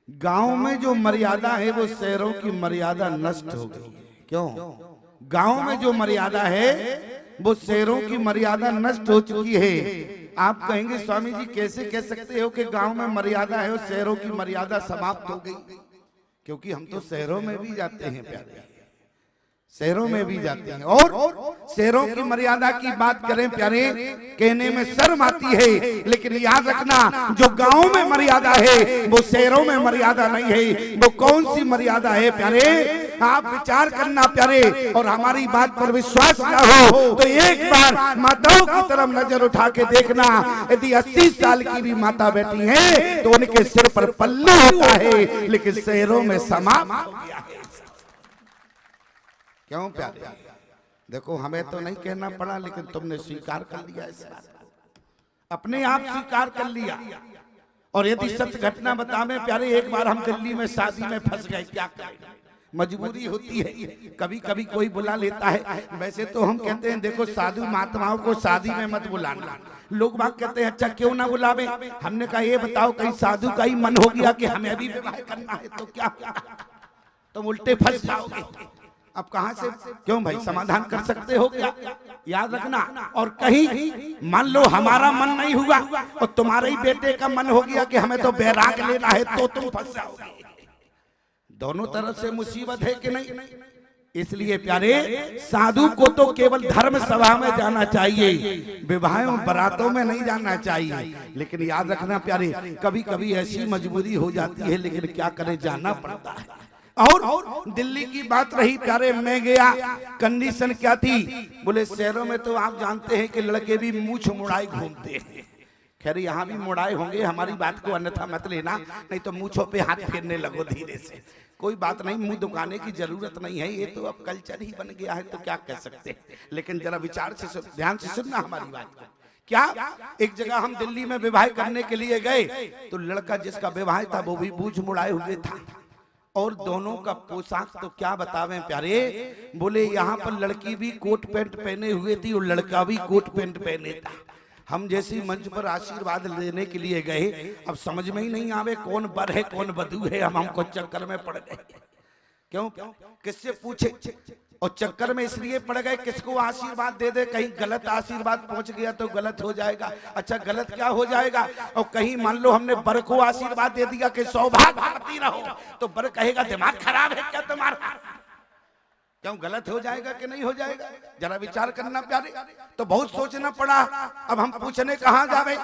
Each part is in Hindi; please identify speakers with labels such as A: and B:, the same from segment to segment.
A: गांव में जो मर्यादा है वो शहरों की मर्यादा नष्ट हो गई है। क्यों? गांव में जो मर्यादा है वो शहरों की मर्यादा नष्ट हो चुकी है। आप कहेंगे स्वामी जी कैसे कह सकते हो कि गांव में मर्यादा है और शहरों की मर्यादा समाप्त हो गई? क्योंकि हम तो शहरों में भी जाते हैं प्यारे, शहरों में भी जाते हैं और शहरों की मर्यादा की बात करें प्यारे, कहने में शर्म आती है, लेकिन याद रखना जो गांव में मर्यादा है वो शहरों में मर्यादा नहीं है। वो कौन सी मर्यादा है प्यारे? आप विचार करना प्यारे, और हमारी बात पर विश्वास ना हो तो एक बार माताओं की तरफ नजर उठा के देखना। यदि 80 साल की भी माता बैठी है तो उनके सिर पर पल्लू होता है, लेकिन शहरों में समाप्त हो गया है। क्यों प्यारे? देखो हमें तो नहीं कहना पड़ा, लेकिन तुमने स्वीकार कर लिया इस बात को, अपने आप स्वीकार कर लिया। और यदि सत्य घटना बतावे प्यारे, एक बार हम दिल्ली में शादी में फंस गए, क्या करें, मजबूरी होती है, कभी कभी कोई बुला लेता है। वैसे तो हम कहते हैं देखो साधु महात्माओं को शादी में मत बुलाना। लोग बात कहते हैं अच्छा क्यों ना बुलावे। हमने कहा ये बताओ कहीं साधु का ही मन हो गया कि हमें भी विवाह करना है तो क्या, तुम उल्टे फंस जाओगे। अब कहां से, क्यों भाई समाधान कर सकते हो क्या? याद रखना। और कहीं मान लो हमारा मन नहीं हुआ और तुम्हारे ही बेटे का मन हो गया कि हमें तो बैराग लेना है, तो तुम फंस जाओगे। दोनों तरफ से मुसीबत है कि नहीं? इसलिए प्यारे साधु को तो केवल धर्म सभा में जाना चाहिए, विवाहों बरातों में नहीं जाना चाहिए। लेकिन याद रखना प्यारे, कभी कभी ऐसी मजबूरी हो जाती है, लेकिन क्या करें, जाना पड़ता है। और दिल्ली की बात रही प्यारे, मैं गया, कंडीशन क्या थी? बोले शहरों में तो आप जानते हैं कि लड़के भी मूंछ मुड़ाए घूमते हैं। खैर यहाँ भी मुड़ाए होंगे, हमारी बात को अन्यथा मत लेना, नहीं तो मूंछों पे हाथ फेरने लगो धीरे से। कोई बात नहीं, मुंह दुकाने की जरूरत नहीं है, ये तो अब कल्चर ही बन गया है, तो क्या कह सकते हैं। लेकिन जरा विचार से ध्यान से सुनना हमारी बात को। क्या एक जगह हम दिल्ली में विवाह करने के लिए गए, तो लड़का जिसका विवाह था वो भी मूंछ मुड़ाए हुए था, और दोनों का पोशाक तो क्या बतावें प्यारे। बोले यहाँ पर लड़की भी कोट पैंट पहने हुए थी और लड़का भी कोट पैंट पहने था। हम जैसी मंच पर आशीर्वाद लेने के लिए गए, अब समझ में ही नहीं आवे कौन बर है कौन बधू है। हमको चक्कर में पड़ गए। क्यों? किससे पूछे? और चक्कर में इसलिए पड़ गए किसको आशीर्वाद दे दे, कहीं गलत आशीर्वाद पहुंच गया तो गलत हो जाएगा। अच्छा गलत क्या हो जाएगा? और कहीं मान लो हमने बर को आशीर्वाद दे दिया कि सौभाग्यवती रहो, तो बर कहेगा दिमाग खराब है क्या तुम्हारा? क्यों, गलत हो जाएगा कि नहीं हो जाएगा? जरा विचार करना प्यारे। तो बहुत सोचना पड़ा। अब हम पूछने कहाँ जावे,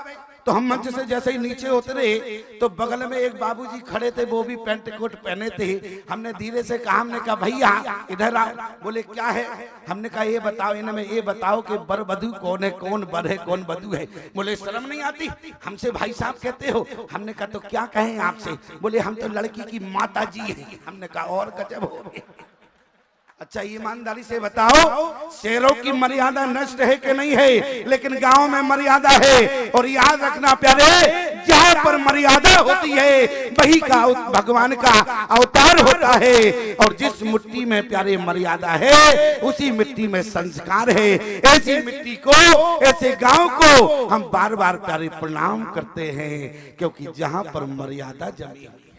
A: तो हम मंच से जैसे ही नीचे उतरे तो बगल में एक बाबूजी खड़े थे, वो भी पैंट कोट पहने थे। हमने धीरे से कहा, हमने कहा भैया इधर आओ। बोले क्या है? हमने कहा ये बताओ, इनमें ये बताओ कि बर बधू कौन है, कौन बर है कौन बधू है। बोले शर्म नहीं आती हमसे भाई साहब कहते हो? हमने कहा तो क्या कहें आपसे? बोले हम तो लड़की की माता जी हैं। हमने कहा और गजब हो गया। अच्छा ईमानदारी से बताओ, शहरों की मर्यादा नष्ट है कि नहीं है? लेकिन गांव में मर्यादा है। और याद रखना प्यारे, जहां पर मर्यादा होती है वही का भगवान का अवतार होता है। और जिस मिट्टी में प्यारे मर्यादा है उसी मिट्टी में संस्कार है। ऐसी मिट्टी को, ऐसे गांव को हम बार बार प्यारे प्रणाम करते हैं, क्योंकि जहां पर मर्यादा जमी हुई